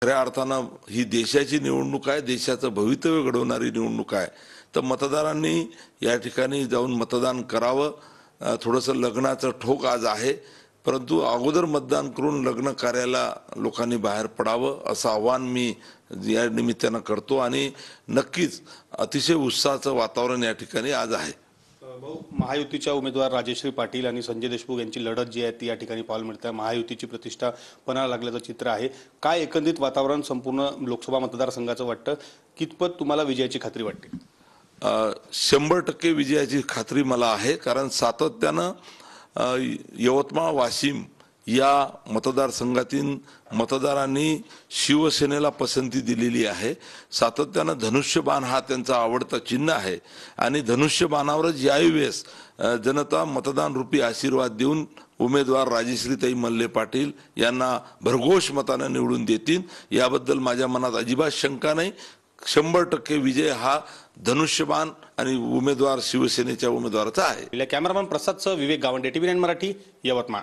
खऱ्या अर्थानं ही देशाची निवडणूक आहे, देशाचं भवितव्य घडवणारी निवडणूक आहे. तर मतदारांनी या ठिकाणी जाऊन मतदान करावं. थोडंसं लग्नाचं ठोक आज आहे, परंतु अगोदर मतदान करून लग्न कार्याला लोकांनी बाहेर पडावं असं आवाहन मी या निमित्तानं करतो. आणि नक्कीच अतिशय उत्साहाचं वातावरण या ठिकाणी आज आहे. भाऊ, महायुतीच्या उमेदवार राजेश्री पाटील आणि संजय देशमुख यांची लढत जी आहे ती या ठिकाणी पाहायला मिळते. महायुतीची प्रतिष्ठा पणाला लागल्याचं चित्र आहे. काय एकंदरीत वातावरण संपूर्ण लोकसभा मतदारसंघाचं वाटतं? कितपत तुम्हाला विजयाची खात्री वाटते? 100% विजयाची खात्री मला आहे, कारण सातत्यानं यवतमाळ वाशिम या मतदारसंघातील मतदारांनी शिवसेनेला पसंती दिलेली आहे. सातत्यानं धनुष्यबाण हा त्यांचा आवडता चिन्ह आहे आणि धनुष्यबाणावरच यावेळेस जनता मतदान रूपी आशीर्वाद देऊन उमेदवार राजेश्रीताई मल्ले पाटील यांना भरघोष मतानं निवडून देतील. याबद्दल माझ्या मनात अजिबात शंका नाही. 100% विजय हा धनुष्यबाण आणि उमेदवार शिवसेनेच्या उमेदवाराचा आहे. कॅमेरामॅन प्रसादसह विवेक गावंडे, TV9 मराठी, यवतमाळ.